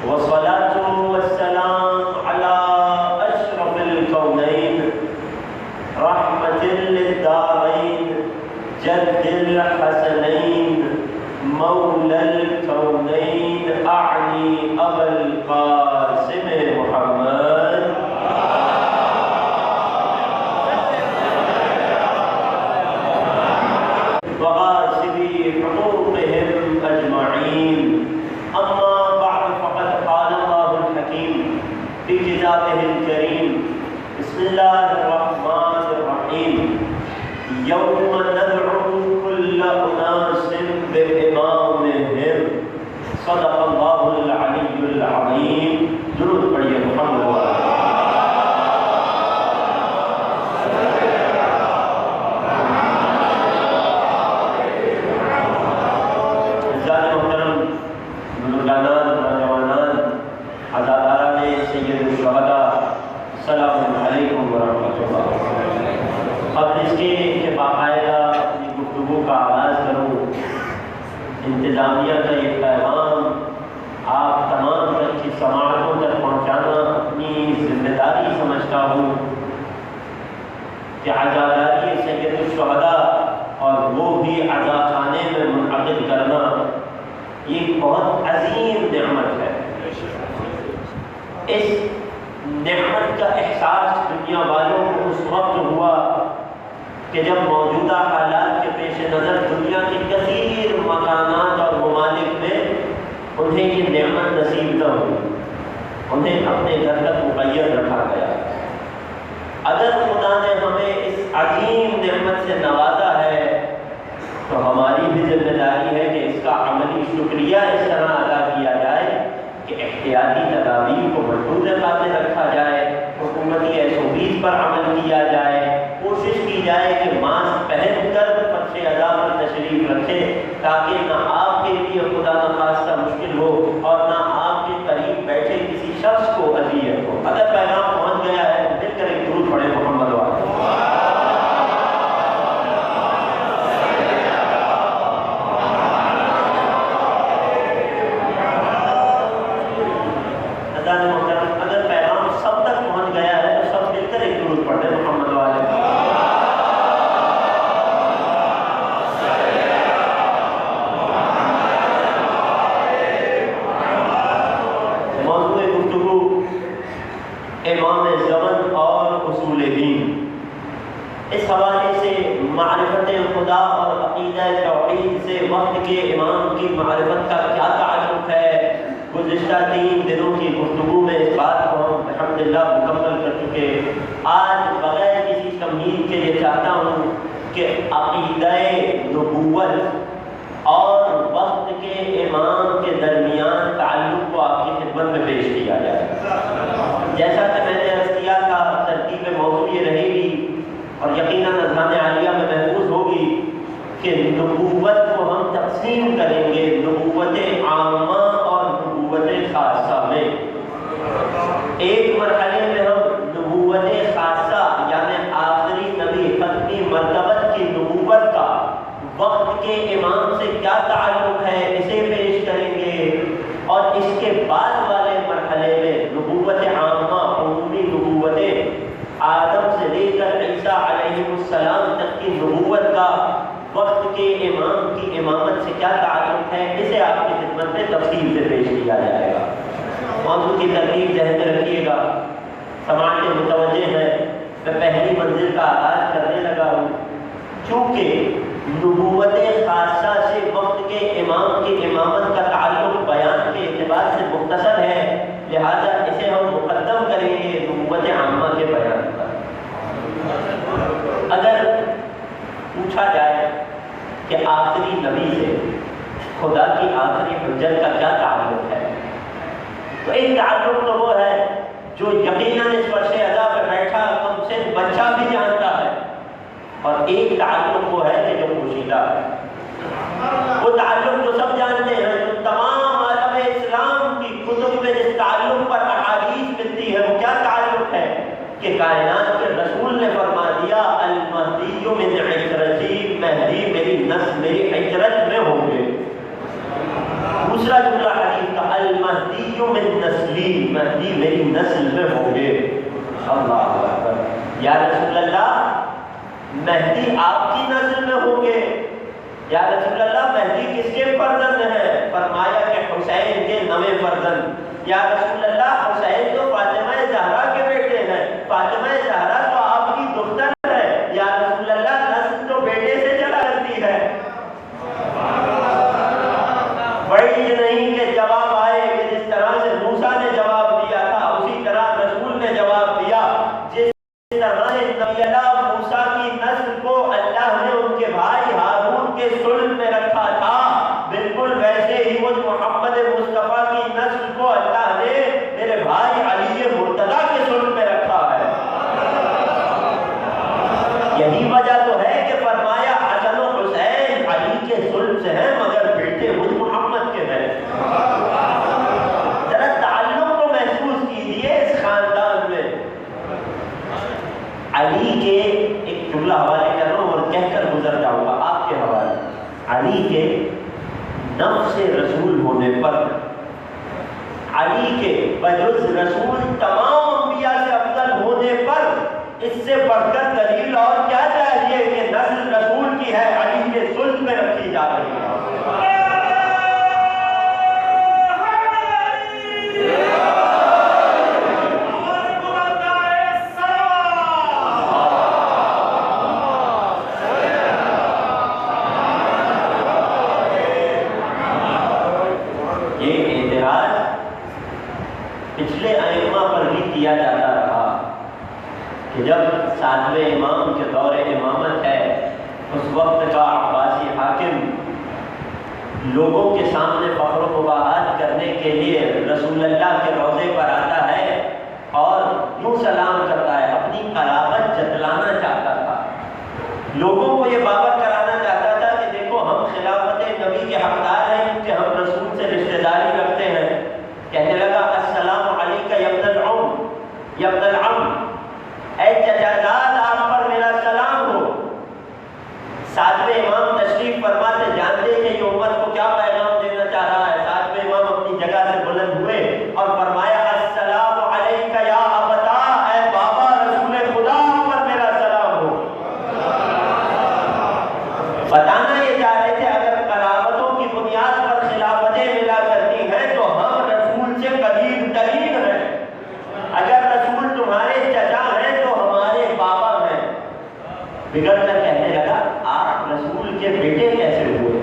والصلاة والسلام على أشرف الكونين رحمة للدارين جد الحسنين مولى الكونين أعني أبا القاسم محمد وغاسبي حقوقهم أجمعين. أما بعد فقد قال الله الحكيم في كتابه الكريم بسم الله الرحمن الرحيم يوم ندعو كل أناس بإمامهم صدق الله العلي العظيم. درود پڑھیے محمد وعلى السلام علیکم ورحمۃ اللہ. اب اس کے کہ باقاعدہ اپنی گفتگو کا آغاز کروں، انتظامیہ کا یہ پیغام آپ تمام تک کی سماعتوں تک پہنچانا اپنی ذمہ داری سمجھتا ہوں کہ عزاداری سید الشہداء اور وہ بھی عزاخانے میں منعقد کرنا یہ بہت عظیم نعمت ہے. اس نعمت کا احساس دنیا والوں کو اس وقت ہوا کہ جب موجودہ حالات کے پیش نظر دنیا کے کثیر مکانات اور ممالک میں انہیں یہ نعمت نصیب نہ ہوئی، انہیں اپنے گھر تک مقید رکھا گیا. اگر خدا نے ہمیں اس عظیم نعمت سے نوازا ہے تو ہماری بھی ذمہ داری ہے کہ اس کا عملی شکریہ اس طرح ادا کیا جائے کہ احتیاطی تدابیر کو محفوظ خاطر رکھا جائے، حکومتی SOPs پر عمل کیا جائے، کوشش کی جائے کہ ماسک پہن کر فرش ادا پر تشریف رکھے تاکہ نہ آپ کے لیے خدا نخواستہ مشکل ہو اور نہ آپ کے قریب بیٹھے کسی شخص کو اذیت ہو. اگر پیغام پہنچ گیا ہے تو مل کر ایک درود پڑھیں محمد وعلى امام زمن اور اصول دین. اس حوالے سے معرفت خدا اور عقیدہ توحید سے وقت کے امام کی معرفت کا کیا تعلق ہے، گزشتہ 3 دنوں کی گفتگو میں اس بات کو ہم الحمدللہ مکمل کر چکے. آج بغیر کسی تمہید کے یہ چاہتا ہوں کہ عقیدہ نبوت اور وقت کے امام کے درمیان تعلق کو آپ کی خدمت میں پیش کیا جائے. جیسا کہ میں نے عرض کیا تھا ترتیب موضوع یہ رہے گی اور یقیناً اذہان عالیہ میں محفوظ ہوگی کہ نبوت کو ہم تقسیم کریں گے نبوت عامہ اور نبوت خاصہ میں. ایک مرحلے میں ہم نبوت خاصہ یعنی آخری نبی ختمی مرتبت کی نبوت کا وقت کے امام سے کیا تعلق ہے اسے پیش کریں گے، اور اس کے بعد والے مرحلے میں نبوت عامہ عمومی نبوت آدم سے لے کر عیسیٰ علیہ السلام تک کی نبوت کا وقت کے امام کی امامت سے کیا تعلق ہے اسے آپ کی خدمت میں تفصیل سے پیش کیا جائے گا. موضوع کی ترتیب ذہن میں رکھیے گا، سماعت متوجہ ہے. میں پہلی منزل کا آغاز کرنے لگا ہوں. چونکہ نبوت خاصہ سے وقت کے امام کی امامت کا تعلق بیان کے اعتبار سے مختصر ہے، لہذا اسے ہم مقدم کریں گے نبوت عامہ کے بیان پر. اگر پوچھا جائے کہ آخری نبی سے خدا کی آخری حجت کا کیا تعلق ہے، تو ایک تعلق تو وہ ہے جو یقیناً اس فرش ادا پہ بیٹھا کم سے بچہ بھی جانتا ہے، اور ایک تعلق وہ ہے کہ جو پوشیدہ ہے. وہ تعلق جو سب جانتے ہیں، جو تمام عالم اسلام کی کتب میں جس تعلق پر احادیث ملتی ہے، وہ کیا تعلق ہے کہ کائنات کے رسول نے فرما دیا المہدی من عشرتی، مہدی میری نسل میری عشرت میں ہوں گے. دوسرا جملہ حدیث کا المہدی من نسلی، مہدی میری نسل میں ہوں گے۔ اللہ اکبر، یا رسول اللہ مہدی آپ کی نسل میں ہوں گے؟ یا رسول اللہ مہدی کس کے فرزند ہیں؟ فرمایا کہ حسین کے نویں فرزند۔ یا رسول اللہ حسین تو فاطمہ زہرا کے بیٹے ہیں، فاطمہ زہرا تو آپ کی دختر ہے، یا رسول اللہ نسل تو بیٹے سے چلا کرتی ہے۔ بڑی نہیں کہ جواب آئے کہ جس طرح سے موسیٰ نے جواب دیا تھا اسی طرح رسول نے جواب دیا۔ جس طرح نبی اللہ موسیٰ کی نسل کو اللہ نے ان کے بھائی ہارون کے صلب میں رکھا تھا، بالکل ویسے ہی مجھ محمد مصطفیٰ کی نسل کو اللہ نے میرے بھائی علی مرتضیٰ کے صلب میں رکھا ہے۔ یہی وجہ تو ہے کہ فرمایا حسن و حسین علی کے صلب سے ہیں مگر بیٹے مجھ محمد کے ہیں۔ ذرا تعلق کو محسوس کیجیے اس خاندان میں۔ علی کے ایک جملہ حوالے کر رہا ہوں اور کہہ کر گزر جاؤں گا آپ کے حوالے۔ علی کے نفس رسول ہونے پر، علی کے بجز رسول تمام انبیاء سے افضل ہونے پر اس سے بڑھ کر دلیل اور کیا چاہیے کہ نسل رسول کی ہے، علی کے صلب میں رکھی جا رہی ہے۔ پچھلے ائمہ پر بھی کیا جاتا رہا کہ جب ساتویں امام کے دور امامت ہے اس وقت کا عباسی حاکم لوگوں کے سامنے فخر و مباحات کرنے کے لیے رسول اللہ کے روضے پر آتا ہے اور یوں سلام کرتا ہے، اپنی قرابت جتلانا چاہتا تھا، لوگوں کو یہ باور کرانا چاہتا تھا کہ دیکھو ہم خلافت نبی کے حقدار ہیں کیونکہ ہم رسول سے رشتہ داری رکھتے ہیں۔ کہنے لگا السلام علیکہ یا ابن العم، یا ابن العم، اے چچا زاد آپ پر میرا سلام ہو۔ ساتویں امام تشریف فرماتے، جانتے کہ یہ امت کو کیا پیغام دینا چاہ رہا ہے۔ ساتویں امام اپنی جگہ سے بلند ہوئے اور فرمایا السلام علیکہ یا ابتا، اے بابا رسول خدا پر میرا سلام ہو۔ بتانا یہ چاہ رہے تھے اگر قرابتوں کی بنیاد پر خلافتیں ملا کرتی ہیں تو ہم رسول سے قریب ترین ہیں، اگر رسول تمہارے چچا ہیں تو ہمارے بابا ہیں۔ بگڑ کر کہنے لگا آپ رسول کے بیٹے کیسے ہوئے،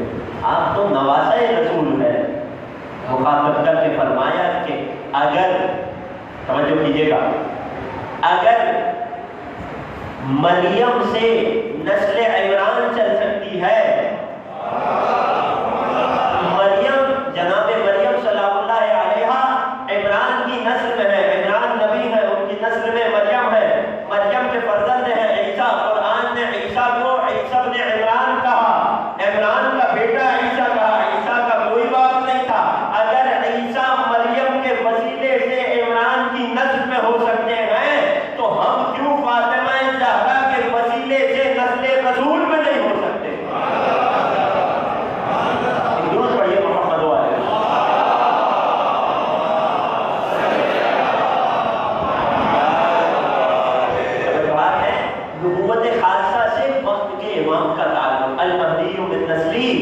آپ تو نواسہ رسول ہیں۔ مخاطب کر کے فرمایا کہ اگر، توجہ کیجیے گا، اگر مریم سے نسل عمران چل سکتی ہے، مریم جناب مریم سلام اللہ علیہا عمران کی نسل میں ہے، عمران نبی ہے، ان کی نسل میں مریم ہے، مریم کے فرزند ہے عیسیٰ۔ قرآن نے عیسیٰ کو عیسیٰ ابن عمران کہا، عمران کا بیٹا عیسیٰ کہا، عیسیٰ کا کوئی باپ نہیں تھا۔ اگر عیسیٰ مریم کے وسیلے سے عمران کی نسل میں ہو سکتے ہیں تو ہم کیوں فاطمہ زہرا کے وسیلے سے نسل رسول میں نہیں ہو سکتے؟ درود پڑھیے محمد والے۔ بات ہے نبوت خاصہ سے وقت کے امام کا تعلق، المہدی من نسلی،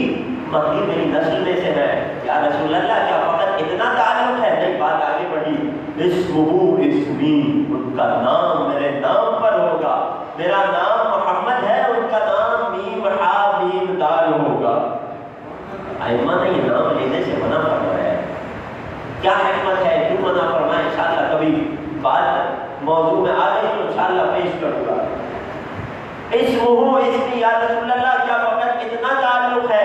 مہدی میری نسل میں سے ہے۔ یا رسول اللہ کیا فقط اتنا تعلق ہے؟ نہیں، بات آگے بڑھی، اسمہ اسمی، ان کا نام میرے نام پر ہوگا، میرا نام محمد ہے، ان کا نام میم ہا میم دال ہوگا۔ ائمہ نے یہ نام لینے سے منع فرمایا ہے، کیا حکمت ہے، کیوں منع فرمایا؟ انشاءاللہ کبھی بات موضوع میں آ گئی تو انشاءاللہ پیش کروں گا۔ اسمہ اسمی، یا رسول اللہ کیا فقط اتنا تعلق ہے؟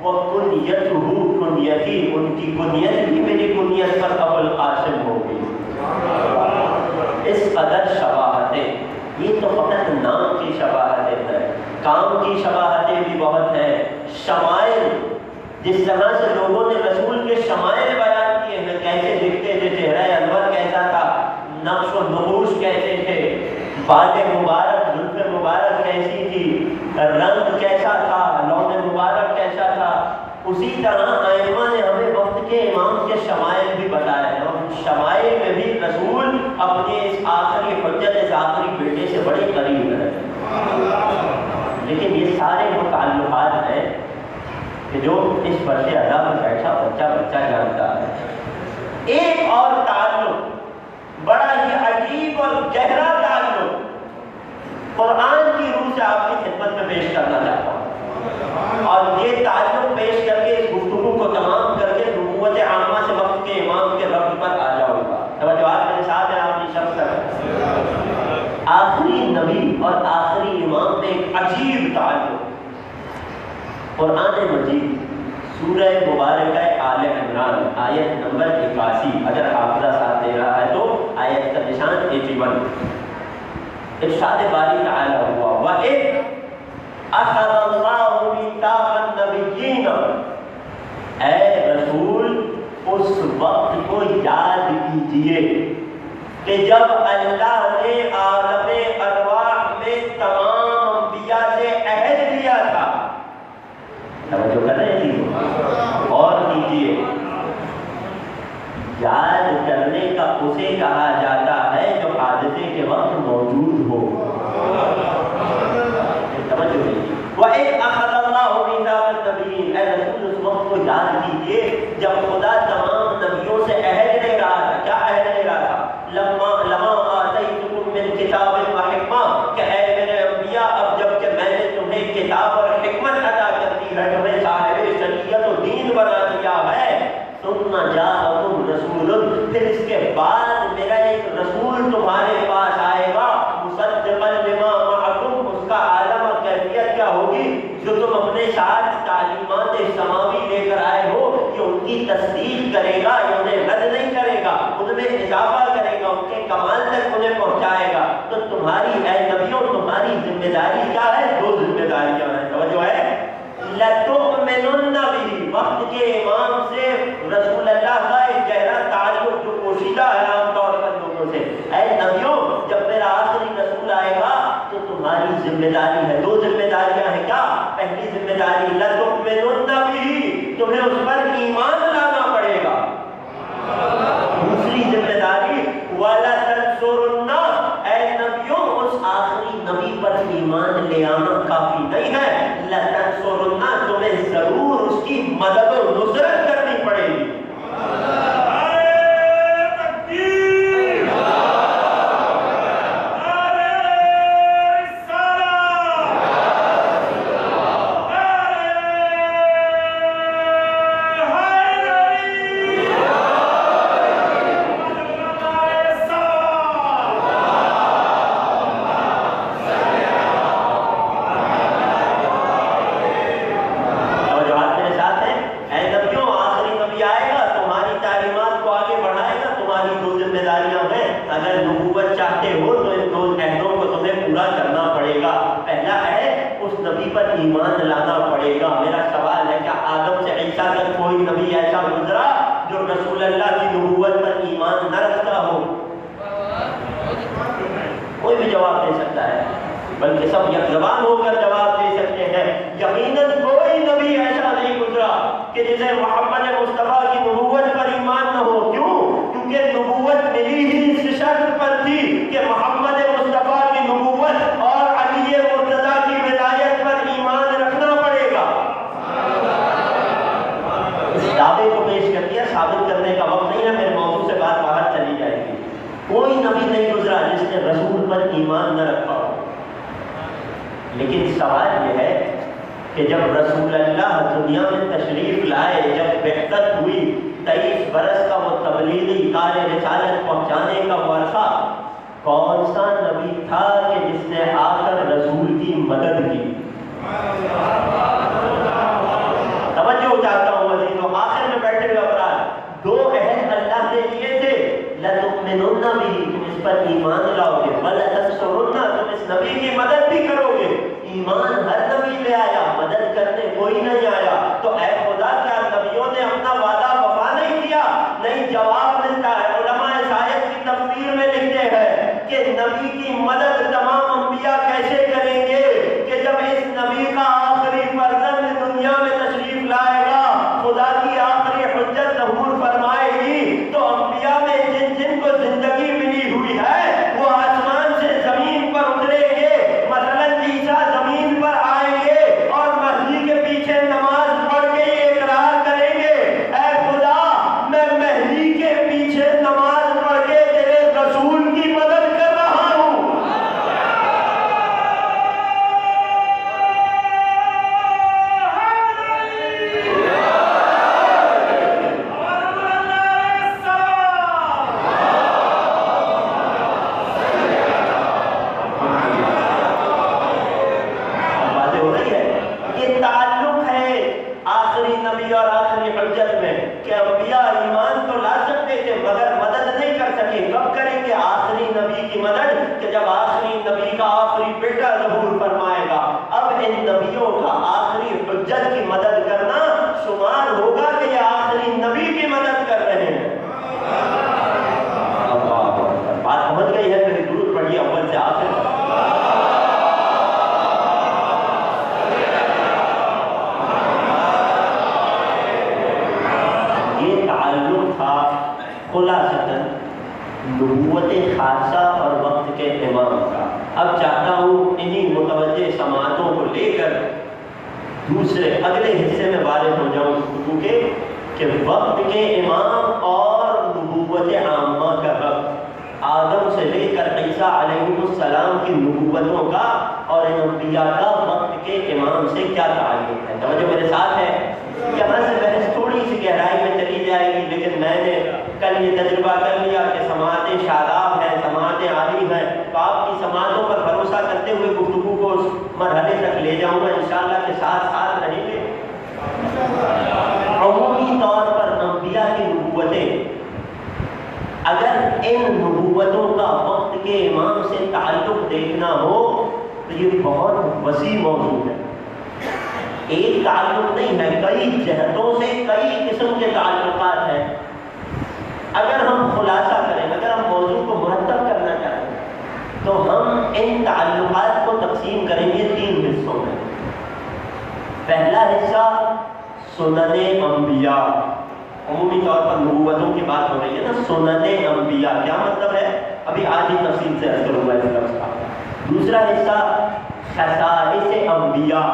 وہ کنیتہ کنیتی، ان کی کنیت بھی میری کنیت پر ابو القاسم ہوگی۔ اس قدر شباہتیں، یہ تو فقط نام کی شباہتیں ہیں، کام کی شباہتیں بھی بہت ہیں۔ شمائل، جس طرح سے لوگوں نے رسول کے شمائل بیان کیے ہیں، کیسے دکھتے تھے، چہرہ انور کیسا تھا، نقش و نقوش کیسے تھے، بال مبارک، زلف مبارک کیسی تھی، رنگ کیسا تھا، لون مبارک کیسا تھا، اسی طرح ائمہ نے ہمیں وقت کے امام کے شمائل بھی بتائے ہیں۔ اپنے اس آخری حجت، اس آخری بیٹے سے بڑے قریب رہے، لیکن یہ سارے وہ تعلقات ہیں کہ جو اس فرش ادا پر بیٹھا بچہ جانتا ہے۔ ایک اور تعلق، بڑا ہی عجیب اور گہرا تعلق، قرآن کی روح سے آپ کی خدمت میں پیش کرنا چاہتا ہوں، اور یہ تعلق پیش کر کے اس گفتگو کو تمام کر کے نبوت عامہ سے وقت کے امام کے رب پر آ جاؤں گا۔ توجہات میرے ساتھ ہیں آپ کی شخص تک۔ آخری نبی اور آخری امام میں ایک عجیب تعلق۔ قرآن مجید سورہ مبارکہ آل عمران آیت نمبر 81، اگر حافظہ ساتھ دے رہا ہے تو آیت کا نشان 81، ارشاد باری تعالیٰ ہوا وَإِذْ أَخَذَ اللَّهُ مِيثَاقَ النَّبِيِّينَ، اے رسول اس وقت کو یاد کیجئے کہ جب اللہ نے عالم ارواح میں تمام انبیاء سے عہد لیا تھا۔ توجہ کر رہے ہیں اور کیجئے، یاد کرنے کا اسے کہا جاتا ہے جو حادثے کے وقت موجود ہو۔ توجہ نہیں۔ وَإِذْ أَخَذَ اللَّهُ مِيثَاقَ النَّبِيِّينَ، اے رسول اس وقت کو یاد کیجئے جب خدا تمام نبیوں سے عہد لے رہا تھا۔ کیا عہد لے رہا تھا؟ لَمَا آتَيْتُكُم مِّن كِتَابٍ وَحِکْمَةٍ، کہ اے میرے انبیاء اب جب کہ میں نے تمہیں کتاب اور حکمت عطا کر دی ہے، تمہیں صاحب شریعت و دین بنا دیا ہے، ثُمَّ جَاءَكُمْ رَسُولٌ، پھر اس کے بعد میرا ایک رسول تمہارے پاس آئے گا، مُصَدِّقًا لِمَا مَعَكُمْ، اس کا عالم اور کیفیت کیا ہوگی؟ جو تم اپنے ساتھ تعلیمات سماوی لے کر آئے ہو یہ ان کی تصدیق کرے گا، یہ انہیں رد نہیں کرے گا، ان میں اضافہ کرے گا، ان کے کمال تک انہیں پہنچائے گا۔ تو تمہاری اے نبیوں تمہاری ذمہ داری کیا ہے؟ دو ذمہ داریاں ہیں، توجہ ہے۔ لَتُؤْمِنُنَّ بِهِ، وقت کے امام سے رسول اللہ کا ایک گہرا تعلق جو پوشیدہ ہے عام طور پر لوگوں سے، اے نبیوں جب میرا آخری رسول آئے گا تو تمہاری ذمہ داری ہے، دو ذمہ داریاں ہیں۔ کیا؟ پہلی ذمہ داری لَتُؤْمِنُنَّ بِهِ، تمہیں اس پر ایمان لانا پڑے گا۔ دوسری ذمہ داری وَلَتَنْصُرُنَّ، اے نبیوں اس آخری نبی پر ایمان لے آنا کافی نہیں ہے، لَتَنْصُرُنَّ تمہیں ضرور اس کی مدد و نصرت کرنی پڑے گی۔ ایمان لانا پڑے گا۔ میرا سوال ہے کیا آدم سے عیسیٰ تک کوئی نبی ایسا گزرا جو رسول اللہ کی نبوت پر ایمان نہ رکھتا ہو؟ کوئی بھی جواب دے سکتا ہے، بلکہ سب یک زبان ہو کر جواب دے سکتے ہیں یقیناً کوئی نبی ایسا نہیں گزرا کہ جسے محمد مصطفیٰ کی نبوت پر ایمان نہ ہو۔ کیوں؟ کیونکہ نبوت ملی ہی اس شرط پر تھی کہ محمد مصطفیٰ کی نبوت اور علی مرتضیٰ کی ولایت پر ایمان رکھنا پڑے گا۔ اس دعوے کو پیش کر دیا، ثابت کرنے کا وقت نہیں ہے، میرے موضوع سے بات باہر چلی جائے گی۔ کوئی نبی نہیں گزرا جس نے رسول پر ایمان نہ رکھا ہو۔ لیکن سوال یہ ہے کہ جب رسول اللہ دنیا میں تشریف لائے، جب بعثت ہوئی، 23 برس کا وہ تبلیغی کار رسالت پہنچانے کا ورثہ، کون سا نبی تھا کہ جس نے آ کر رسول کی مدد کی؟ توجہ چاہتا ہوں عزیزو، آخر میں بیٹھے ہوئے افراد، دو عہد اللہ نے لیے تھے، لَتُؤْمِنُنَّ بِهِ، تم اس پر ایمان لاؤ گے، وَلَتَنْصُرُنَّ، تم اس نبی کی مدد بھی کرو گے۔ ایمان ہر نبی لے آیا، مدد کرنے کوئی نہیں آیا۔ تو اے خدا کیا نبیوں نے اپنا وعدہ وفا نہیں کیا؟ نہیں، جواب ملتا ہے۔ علماء اس آیت کی تفسیر میں لکھتے ہیں کہ نبی کی مدد تمام انبیاء کیسے کریں گے کہ جب اس نبی کا آخری فرزند دنیا میں تشریف لائے گا، خدا کی آخری حجت ظہور فرمائے گی، تو انبیاء میں جن جن کو زندگی ملی ہوئی خلاصتاً نبوت خاصہ اور وقت کے امام کا۔ اب چاہتا ہوں انہی متوجہ سماعتوں کو لے کر دوسرے اگلے حصے میں وارد ہو جاؤں گفتگو کے کہ وقت کے امام اور نبوت عامہ کا وقت، آدم سے لے کر عیسیٰ علیہ السلام کی نبوتوں کا اور ان انبیاء کا وقت کے امام سے کیا تعلق ہے۔ توجہ میرے ساتھ ہے؟ یہاں سے بحث تھوڑی سی گہرائی میں چلی جائے گی، لیکن میں نے کل یہ تجربہ کر لیا کہ سماعتیں شاداب ہیں، سماعتیں عالی ہیں، تو آپ کی سماعتوں پر بھروسہ کرتے ہوئے گفتگو کو اس مرحلے تک لے جاؤں گا انشاءاللہ کے ساتھ ساتھ رہیں گے۔ عمومی طور پر انبیاء کی نبوتیں، اگر ان نبوتوں کا وقت کے امام سے تعلق دیکھنا ہو تو یہ بہت وسیع موضوع ہے، ایک تعلق نہیں ہے، کئی جہتوں سے کئی قسم کے تعلقات ہیں۔ اگر ہم خلاصہ کریں، اگر ہم موضوع کو مرتب کرنا چاہیں تو ہم ان تعلقات کو تقسیم کریں گے 3 حصوں میں۔ پہلا حصہ سنن انبیاء، عمومی طور پر نبوتوں کی بات ہو رہی ہے نا، سنن انبیاء کیا مطلب ہے ابھی آج ہی تفصیل سے عرض کروں گا اس لفظ کا۔ دوسرا حصہ خصائص انبیاء،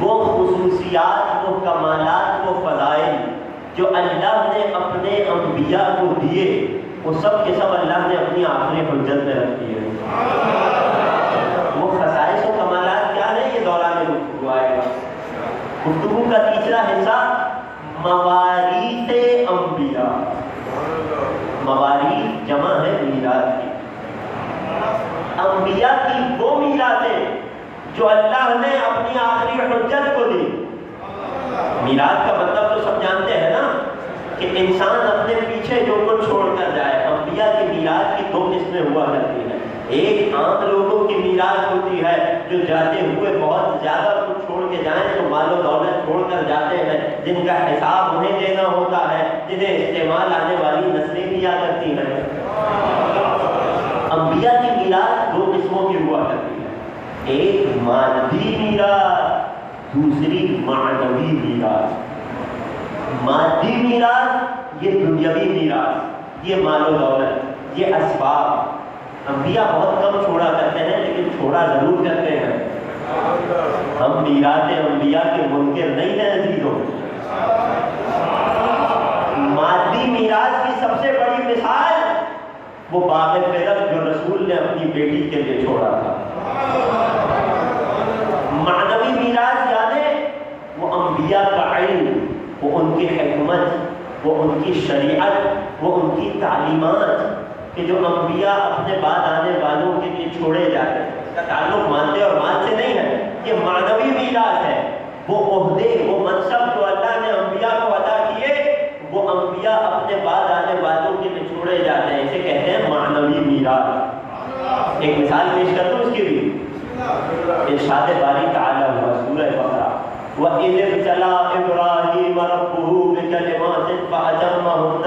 وہ خصوصیات، وہ کمالات، وہ فضائل جو اللہ نے اپنے انبیاء کو دیے، وہ سب کے سب اللہ نے اپنی آخری حجت میں رکھ دیے۔ وہ خصائص و کمالات کیا ہیں، یہ دوران گفتگو آئے گا۔ گفتگو کا تیسرا حصہ مواریث انبیاء، مواریث جمع ہے میراث کی، انبیاء کی وہ میراثیں جو اللہ نے اپنی آخری حجت کو دی۔ میراث کا مطلب تو سب جانتے ہیں نا کہ انسان اپنے پیچھے جو کچھ چھوڑ کر جائے۔ انبیاء کی میراث کی 2 قسمیں ہوا کرتی ہیں، ایک عام لوگوں کی میراث ہوتی ہے جو جاتے ہوئے بہت زیادہ کچھ چھوڑ کے جائیں تو مال و دولت چھوڑ کر جاتے ہیں، جن کا حساب انہیں دینا ہوتا ہے، جنہیں استعمال آنے والی نسلیں کیا کرتی ہیں۔ انبیاء کی میراث 2 قسموں کی ہوا کرتی ہے، ایک مادی میراث، دوسری معنوی میراث۔ مادی میراث یہ دنیاوی میراث، یہ مال و دولت، یہ اسباب۔ انبیاء بہت کم چھوڑا کرتے ہیں لیکن چھوڑا ضرور کرتے ہیں۔ ہم میراث انبیاء کے منکر نہیں ہیں عزیزوں۔ مادی میراث کی سب سے بڑی مثال وہ باغ فدق جو رسول نے اپنی بیٹی کے لیے چھوڑا تھا۔ معنوی میراث یعنی وہ انبیاء کا علم، وہ ان کی حکمت، وہ ان کی شریعت، وہ ان کی تعلیمات کہ جو انبیاء اپنے بعد آنے والوں کے لیے چھوڑے جاتے ہیں۔ اس کا تعلق مانتے اور مان سے نہیں ہے، یہ معنوی میراث ہے۔ وہ عہدے، وہ منصب جو اللہ نے انبیاء کو عطا کیے، وہ انبیاء اپنے بعد آنے والوں کے لیے چھوڑے جاتے ہیں، اسے کہتے ہیں معنوی میراث۔ ایک مثال پیش کر دوں اس کی بھی، ارشاد باری تعالیٰ ہوا سورہ بقرہ، وَإِذِ ابْتَلَىٰ إِبْرَاهِيمَ رَبُّهُ بِكَلِمَاتٍ فَأَتَمَّهُنَّ۔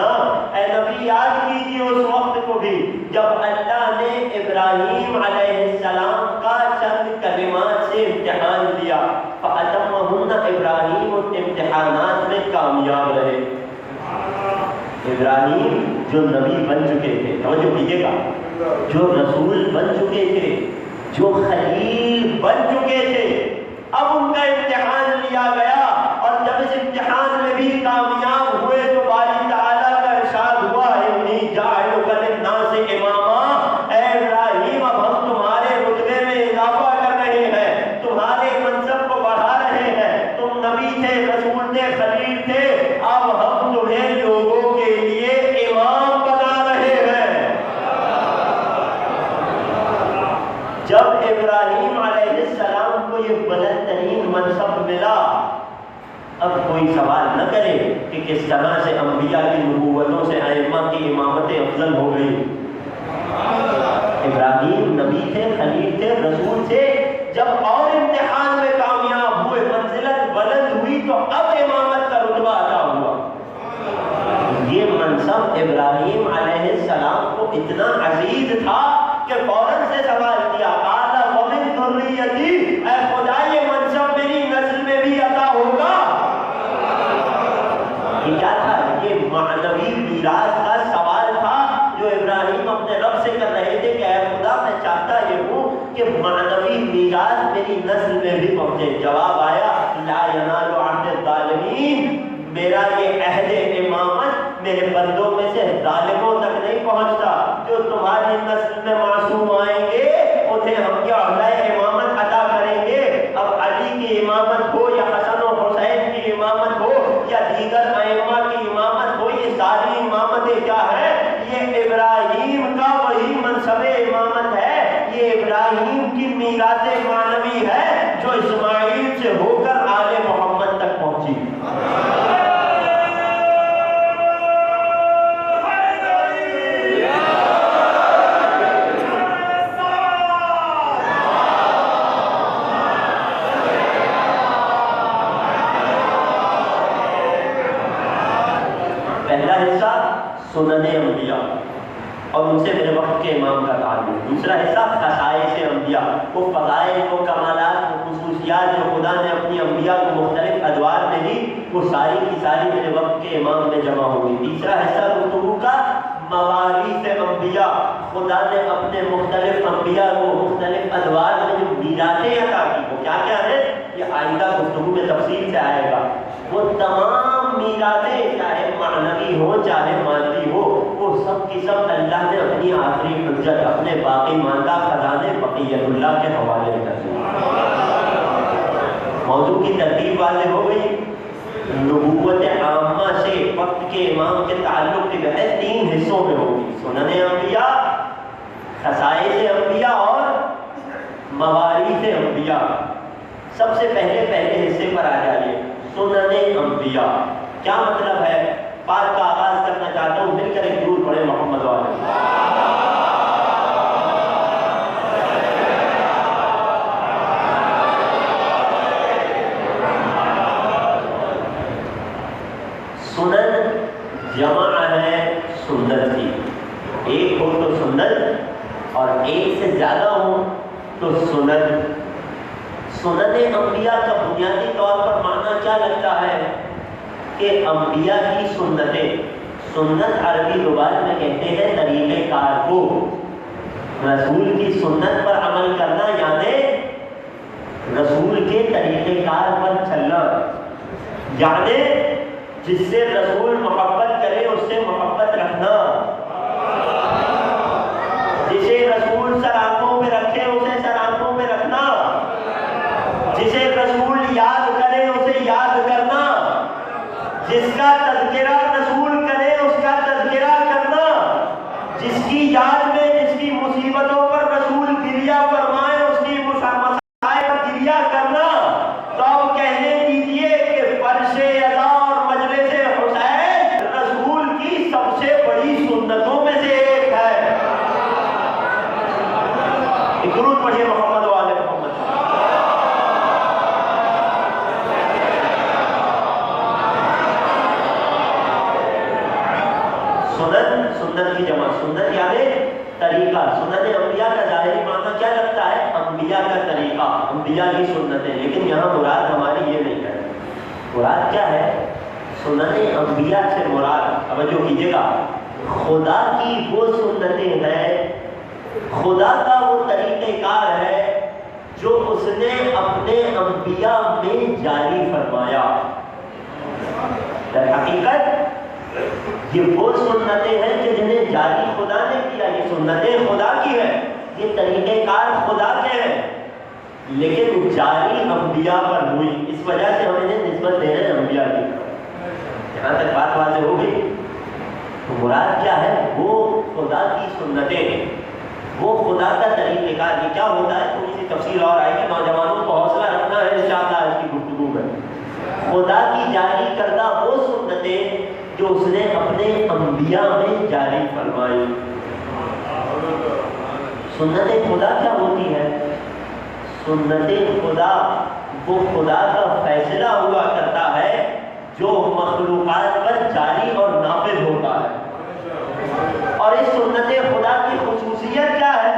اے نبی یاد کیجیے اس وقت کو بھی جب اللہ نے ابراہیم علیہ السلام کا چند کلمات سے امتحان لیا، فَأَتَمَّهُنَّ، ابراہیم ان امتحانات میں کامیاب رہے۔ ابراہیم جو نبی بن چکے تھے، توجہ کیجیے گا، جو رسول بن چکے تھے، جو خلیل بن چکے تھے، اب ان کا امتحان لیا گیا اور جب اس امتحان میں بھی کامیاب ہوئے تو باری تعالیٰ کا ارشاد ہوا، انی جاعلک للناس اماما۔ اے ابراہیم اب ہم تمہارے رتبے میں اضافہ کر رہے ہیں، تمہارے منصب کو بڑھا رہے ہیں، تم نبی تھے، رسول تھے، خلیل تھے، اب ہم تمہیں لوگوں کے لیے امام بنا رہے ہیں۔ جب ابراہیم علیہ السلام کو یہ بلند ترین منصب ملا، اب کوئی سوال نہ کرے کہ کس طرح سے انبیاء کی نبوتوں سے ائمہ کی امامتیں افضل ہو گئی۔ ابراہیم نبی تھے، خلیل تھے، رسول تھے، جب اور امتحان میں کامیاب ہوئے، منزلت بلند ہوئی تو اب امامت کا رتبہ عطا ہوا۔ یہ منصب ابراہیم علیہ السلام کو اتنا عزیز تھا کہ فوراً سے سوال کیا، قال ومن ذریتی، اے خدا یہ منصب میری نسل میں بھی عطا ہوگا۔ یہ کیا تھا؟ یہ معنوی میراث کا سوال تھا جو ابراہیم اپنے رب سے کر رہے تھے کہ اے خدا میں چاہتا یہ ہوں کہ معنوی میراث میری نسل میں بھی پہنچے. جواب آیا لا ینال عہد الظالمین، میرا یہ عہد امامت میرے بندوں میں سے ظالموں تک نہیں پہنچتا. جو تمہاری نسل میں معصوم آئیں گے انہیں ہم یہ عہدۂ امامت عطا کریں گے. اب علی کی امامت ہو یا حسن و حسین کی امامت ہو یا دیگر ائمہ کی امامت ہو، یہ ساری امامتیں کیا ہے؟ یہ ابراہیم کا وہی منصب امامت ہے. یہ ابراہیم کی میراث معنوی ہے جو اسماعیل سے ہو کر آل محمد تک پہنچی. پہلا حصہ سنن انبیاء اور ان سے میرے وقت کے امام کا تعلق. دوسرا حصہ خصائص انبیاء، وہ فضائل، وہ کمالات، وہ خصوصیات جو خدا نے اپنی انبیاء کو مختلف ادوار میں دی، وہ ساری کی ساری میرے وقت کے امام میں جمع ہوگی. تیسرا حصہ گفتگو کا مواریث انبیاء، خدا نے اپنے مختلف انبیاء کو مختلف ادوار میں جو میراثیں عطا کی وہ کیا کیا ہے، یہ آئندہ گفتگو میں تفصیل سے آئے گا. وہ تمام میراثیں چاہے معنوی ہو چاہے مادی ہو، وہ سب کی سب اللہ نے اپنی آخری حجت، اپنے باقی ماندہ خزانے بقیت اللہ کے حوالے کر دی. موضوع کی ترتیب واضح ہو گئی. نبوت عامہ سے وقت کے امام کے تعلق کی بحث تین حصوں میں ہوگی: سنن انبیاء، خصائص انبیاء اور مواریث انبیاء. سب سے پہلے حصے پر آ جائیے. سنن انبیاء کیا مطلب ہے؟ بات کا آغاز کرنا چاہتا ہوں، مل کر ایک درود پڑھیں محمد والے. سنن جمع ہے سنت کی، ایک ہو تو سنت اور ایک سے زیادہ ہو تو سنن. سنن انبیاء کا بنیادی طور پر معنی کیا لگتا ہے کہ انبیاء کی سنتیں. سنت عربی زبان میں کہتے ہیں طریقہ کار کو. رسول کی سنت پر عمل کرنا یعنی رسول کے طریقہ کار پر چلنا، یعنی جس سے رسول محبت کرے اس سے محبت رکھنا، جسے رسول سر آنکھوں پہ رکھے اسے سر آنکھوں پہ رکھنا، جسے رسول یاد کرے اسے یاد کرنا، جس کا تذکرہ رسول کرے اس کا تذکرہ کرنا، جس کی یاد میں جس کی مصیبتوں پر رسول گریہ فرمائے اس کی مسائل پر گریہ کرنا. تو اب کہنے دیجئے کہ فرش ادا اور مجلس حسین رسول کی سب سے بڑی سنتوں میں سے ایک ہے. درود پڑھیے محمد والے محمد. سنت کی جمع، سنت یعنی طریقہ. سنت انبیاء کا ظاہری معنی کیا لگتا ہے؟ انبیاء کا طریقہ، انبیاء کی سنتیں. لیکن یہاں مراد ہماری یہ نہیں ہے. مراد کیا ہے؟ سنت انبیاء سے مراد، توجہ کیجیے گا، خدا کی وہ سنتیں ہیں، خدا کا وہ طریقہ کار ہے جو اس نے اپنے انبیاء میں جاری فرمایا. در حقیقت یہ وہ سنتیں ہیں کہ جنہیں جاری خدا نے کیا. یہ سنتیں خدا کی ہیں، یہ طریقہ کار خدا کے ہیں، لیکن جاری انبیاء پر ہوئی. اس وجہ سے ہم انہیں نسبت دے رہے ہیں انبیاء کی. یہاں تک بات واضح ہو گئی. تو مراد کیا ہے؟ وہ خدا کی سنتیں، وہ خدا کا طریقہ کار. یہ کیا ہوتا ہے؟ تھوڑی سی تفصیل اور آئے گی. نوجوانوں کو حوصلہ رکھنا ہے انشاءاللہ آج کی گفتگو میں. خدا کی جاری کردہ وہ سنتیں جو اس نے اپنے انبیاء میں جاری فرمائی. سنت خدا کیا ہوتی ہے؟ سنت خدا وہ خدا کا فیصلہ ہوا کرتا ہے جو مخلوقات پر جاری اور نافذ ہوتا ہے. اور اس سنت خدا کی خصوصیت کیا ہے؟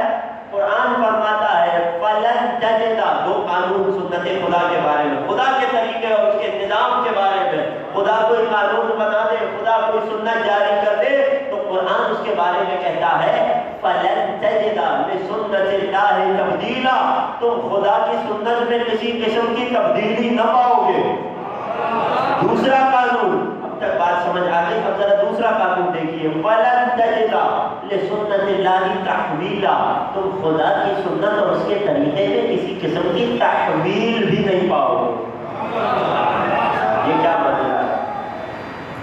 قرآن فرماتا ہے فَلَن تَجِدَ، دو قانون سنت خدا کے بارے میں، خدا کے طریقے اور اس کے نظام کے بارے میں. خدا کوئی قانون بنا دے، خدا کوئی سنت جاری کر دے بارے میں کہتا ہے فَلَن تَجِدَ لِسُنَّتِ اللَّهِ تَبْدِيلًا، تم خدا کی سنت میں کسی قسم کی تبدیلی نہ پاؤ گے۔ دوسرا قانون، اب تک بات سمجھ آ گئی، اب ذرا دوسرا قانون دیکھیے، فَلَن تَجِدَ لِسُنَّتِ اللَّهِ تَحْوِيلًا، تم خدا کی سنت اور اس کے طریقے میں کسی قسم کی تحویل بھی نہیں پاؤ گے۔ یہ کیا مطلب ہے؟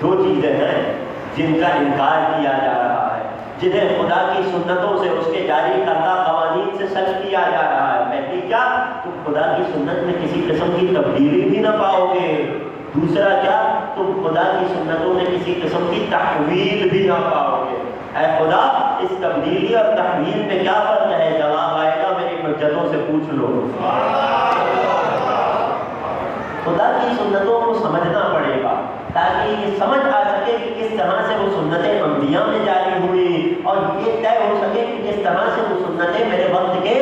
دو چیزیں ہیں جن کا انکار کیا جا رہا ہے، جنہیں خدا کی سنتوں سے، اس کے جاری کردہ قوانین سے سلب کیا جا رہا ہے۔ پہلی کیا؟ تم خدا کی سنت میں کسی قسم کی تبدیلی بھی نہ پاؤ گے۔ دوسرا کیا؟ تم خدا کی سنتوں میں کسی قسم کی تحویل بھی نہ پاؤ گے۔ اے خدا، اس تبدیلی اور تحویل میں کیا فرق ہے؟ جواب آئے گا میری حجتوں سے پوچھ لو۔ خدا کی سنتوں کو سمجھنا پڑے گا تاکہ یہ سمجھ آ سکے کہ کس طرح سے وہ سنتیں انبیاء میں جاری ہوئی، اور یہ طے ہو سکے کہ کس طرح سے وہ سنتیں میرے وقت کے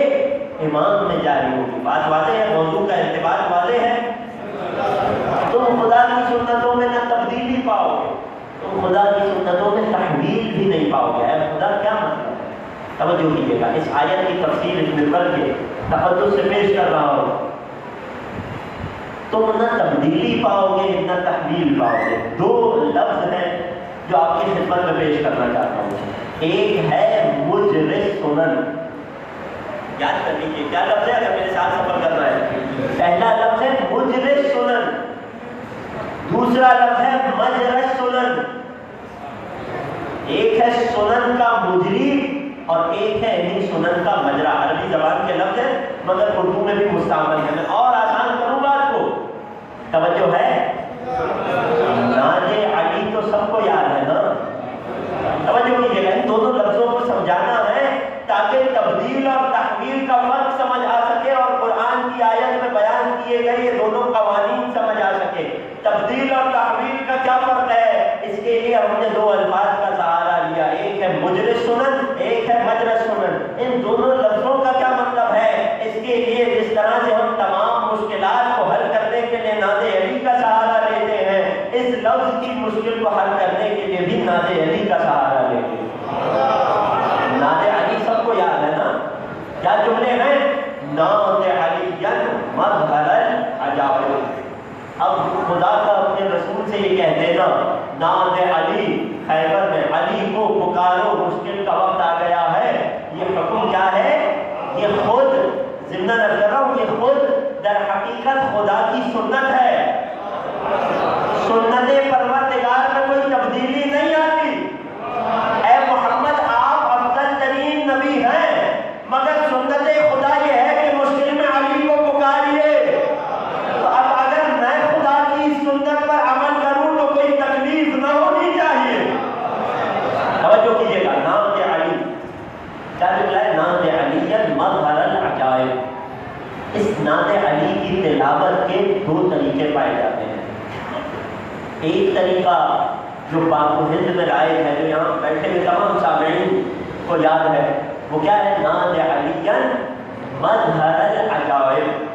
امام میں جاری ہوئی۔ بات واضح ہے، موضوع کا ارتباط واضح ہے۔ تم خدا کی سنتوں میں نہ تبدیلی پاؤ گے، تم خدا کی سنتوں میں تحویل بھی نہیں پاؤ گے۔ اے خدا، کیا مطلب ہے؟ توجہ کیجیے گا، اس آیت کی تفسیر اس منبر کے تقدس سے پیش کر رہا ہوں۔ تم نہ تبدیلی پاؤ گے نہ تحویل پاؤ گے۔ دو لفظ ہیں جو آپ کی خدمت میں پیش کرنا چاہتا ہوں۔ ایک ہے مجرِ سنن، یاد کر لیجیے کیا لفظ ہے اگر میرے ساتھ سفر کرنا ہے۔ پہلا لفظ ہے مجرِ سنن، دوسرا لفظ ہے مجرِ سنن۔ ایک ہے سنن کا مجری اور ایک ہے انہی سنن کا مجرا۔ عربی زبان کے لفظ ہے مگر اردو میں بھی مستعمل ہے۔ میں اور آسان کروں بات کو، توجہ ہے؟ ناز علی تو سب کو یاد ہے نا؟ توجہ کیجیے گا، ان دونوں لفظوں کو سمجھانا ہے تاکہ تبدیل اور تحویل کا فرق سمجھ آ سکے اور قرآن کی آیت میں بیان کیے گئے یہ دونوں قوانین سمجھ آ سکے۔ تبدیل اور تحویل کا کیا فرق ہے؟ اس کے لیے ہم نے دو الفاظ کا سہارا لیا، ایک ہے مجرِ سنن، ایک ہے مجرِ سنن۔ ان دونوں لفظوں کا کیا مطلب ہے؟ اس کے لیے جس طرح سے ہم تمام مشکلات کو حل کرنے کے لیے ناز علی کا سہارا لیتے ہیں، اس لفظ کی مشکل کو حل کرنے کے لیے بھی ناز علی کا سہارا لیتے ہیں۔ ناز علی سب کو یاد ہے نا؟ کیا جملے ہیں؟ ناز علی مظہر العجائب۔ اب خدا کا اپنے رسول سے یہ کہہ دینا ناز علی خیبر میں، علی کو پکارو مشکل کا وقت آ گیا ہے، یہ حکم کیا ہے؟ یہ خود ضمن کر رہا ہوں، یہ خود در حقیقت خدا کی سنت ہے۔ سنت پروردگار میں کوئی تبدیلی نہیں آتی۔ اے محمد، آپ افضل ترین نبی ہیں، مگر سنت خدا یہ ہے کہ مشکل میں علی کو پکاریے۔ تو اب اگر میں خدا کی سنت پر عمل کروں تو کوئی تکلیف نہ ہونی چاہیے۔ توجہ کیجیے گا، ناز علی کیا جملہ ہے؟ ناز علی مظہر العجائب۔ اس ناز علی کی تلاوت کے دو طریقے پائے جاتے ہیں۔ ایک طریقہ جو پاک و ہند میں رائج ہے، جو یہاں بیٹھے ہوئے تمام سامعین کو یاد ہے، وہ کیا ہے؟ ناز علی مظہر العجائب۔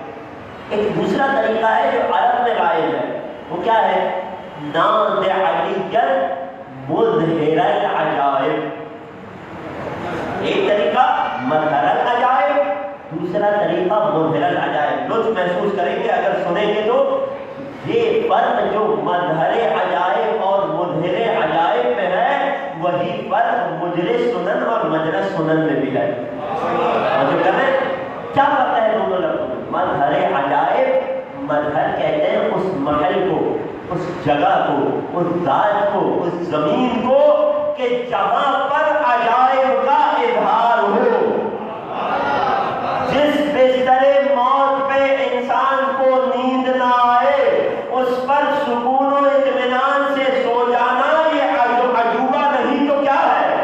ایک دوسرا طریقہ ہے جو عرب میں رائج ہے، وہ کیا ہے؟ ناز علی مظہر العجائب۔ ایک طریقہ مظہر العجائب، دوسرا طریقہ مظہر العجائب۔ لطف محسوس کریں گے اگر سنیں گے تو یہ فرق جو مظہر عجائب اور مظہر عجائب میں ہے، وہی فرق مجرِ سنن اور مجرِ سنن میں بھی ہے۔ جو کہتے ہیں کیا فرق ہے دونوں لفظوں میں؟ مظہر عجائب، مظہر کہتے ہیں اس محل کو، اس جگہ کو، اس ذات کو، اس زمین کو کہ جہاں پر عجائب کا اظہار ہو۔ جس بستر موت پہ انسان کو نیند نہ آئے، اس پر سکون و اطمینان سے سو جانا یہ عجوبہ نہیں تو کیا ہے؟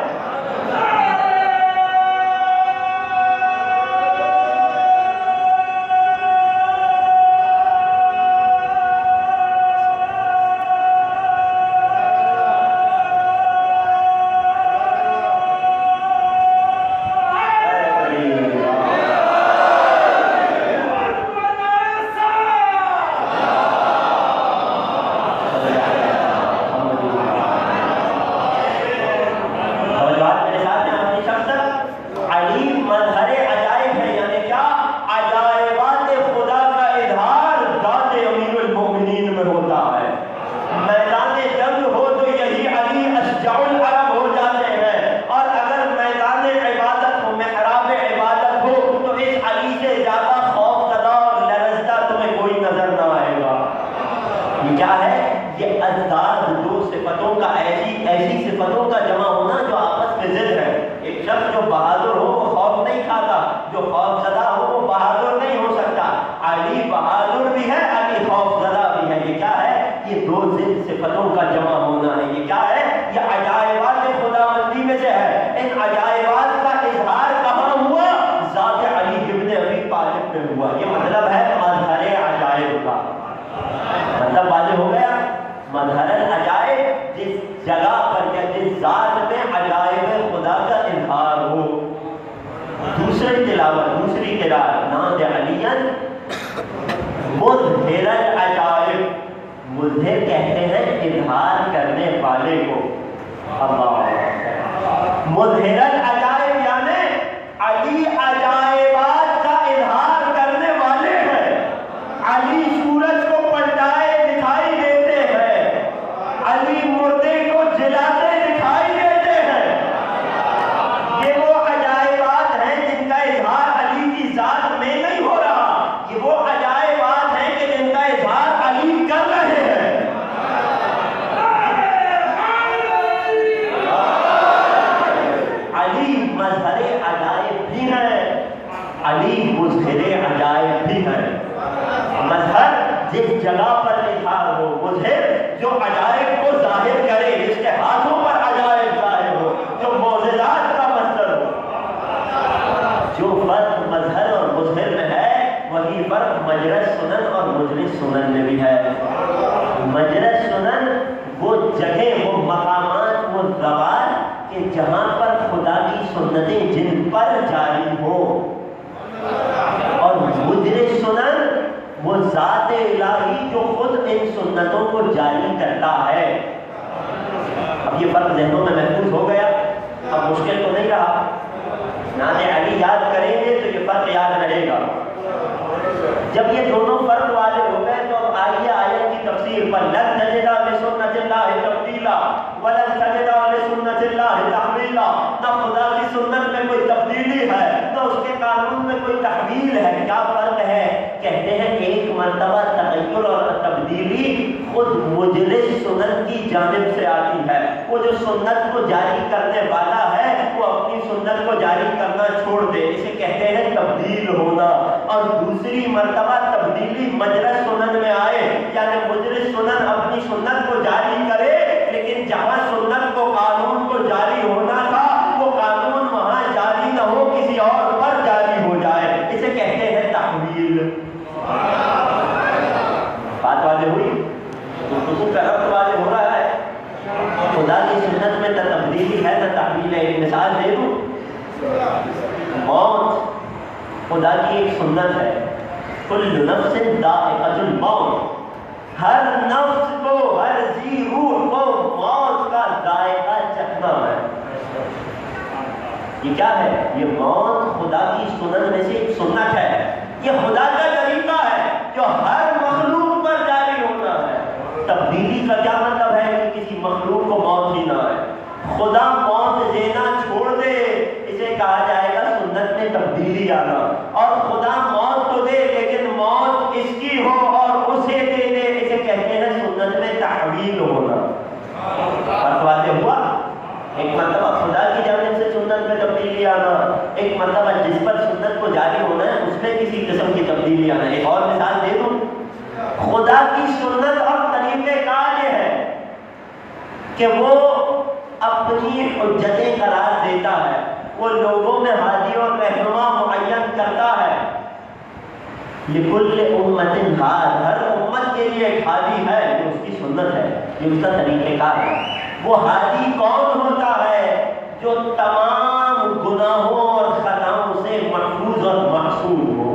قرار ناد علیاً مظہر العجائب، مظہر کہتے ہیں اظہار کرنے والے کو، اللہ مظہر العجائب یعنی علی عجائبات کا اظہار کرنے والے ہیں، علی سورج کو پلٹائے دکھائی دیتے ہیں، علی مردے کو جلاتے دکھائی دیتے ہیں، یہ وہ عجائبات ہیں جن کا اظہار علی کی ذات میں نہیں ہو رہا، یہ وہ عجائبات ہیں کہ جن کا اظہار علی کر رہے ہیں۔ علی مظہر عجائب بھی ہے، علی مظہر عجائب بھی ہے۔ مظہر جس جگہ پر اظہار ہو، مظہر جو عجائب کو ظاہر کرے، جس کے ہاتھوں پر عجائب ظاہر ہو، جو معجزات کا مصدر ہو۔ جو فرق مظہر اور مظہر میں ہے وہی فرق مجرد سنن اور مجلس سنن میں بھی ہے۔ مجرد سنن وہ جگہ، وہ مقامات، وہ زوال کہ جہاں پر خدا کی سنتیں جن پر جاری ہو، اور مجرد سنن وہ ذات الہی جو خود ان سنتوں کو جاری کرتا ہے۔ اب یہ فرق ذہنوں میں محفوظ ہو گیا، اب مشکل تو نہیں رہا۔ ناد علی یاد کریں گے تو یہ فرق یاد رہے گا۔ جب یہ دونوں فرق واضح ہو گئے تو اب آئیے آیت کی تفسیر پر۔ لن تجد لسنت اللہ تبدیلا ولن تجد لسنت اللہ تحویلا، نہ خدا کی سنت میں کوئی تبدیلی ہے نہ اس کے قانون میں کوئی تحویل ہے۔ کیا فرق ہے؟ کہتے ہیں ایک مرتبہ تغیر اور تبدیلی خود مجلس سنت کی جانب سے آتی ہے، وہ جو سنت کو جاری کرنے والا ہے وہ اپنی سنت کو جاری کرنا چھوڑ دے، اسے کہتے ہیں تبدیل ہونا۔ اور دوسری مرتبہ تبدیلی مجلس سنن میں آئے، یعنی مجلس سنن اپنی سنت کو جاری کرے لیکن جہاں سنت کو قانون کو جاری ہونا تھا وہ قانون وہاں جاری نہ ہو، کسی اور پر جاری ہو جائے، اسے کہتے ہیں تحویل۔ بات واضح ہوئی؟ گفتگو کا ربط واضح ہو رہا ہے۔ خدا کی سنت میں نہ تبدیلی ہے نہ تحویل ہے۔ ایک مثال دے دوں، موت خدا کی ایک سنت ہے، کل نفس ذائقۃ الموت، ہر نفس کو، ہر ذی روح کو موت کا ذائقہ چکھنا ہے۔ یہ کیا ہے؟ یہ موت خدا کی سنت میں سے ایک سنت ہے، یہ خدا کا طریقہ ہے جو ہر مخلوق پر جاری ہونا ہے۔ تبدیلی کا کیا مطلب ہے کہ کسی مخلوق کو موت ہی نہ آئے، خدا موت دینا چھوڑ دے، اسے کہا جائے گا سنت میں تبدیلی آنا۔ اور خدا موت تو دے لیکن موت اس کی ہو اور اسے دے دے، اسے کہتے ہیں سنت میں تحویل ہونا۔ فرق واضح ہوا؟ ایک مرتبہ خدا کی جانب سے سنت میں تبدیلی آنا، ایک مرتبہ جس پر سنت کو جاری ہونا ہے اس میں کسی قسم کی تبدیلی آنا۔ ایک اور مثال دے دوں، خدا کی سنت اور طریقہ کار یہ ہے کہ وہ اپنی حجتیں قرار دیتا ہے، وہ لوگوں میں ہادی اور رہنما معین کرتا ہے۔ لکل امت ہاد، ہر امت کے لیے ایک ہادی ہے، جو اس کی سنت ہے، یہ اس کا طریقہ کار ہے۔ وہ ہادی کون ہوتا ہے؟ جو تمام گناہوں اور خطاؤں سے محفوظ اور معصوم ہو۔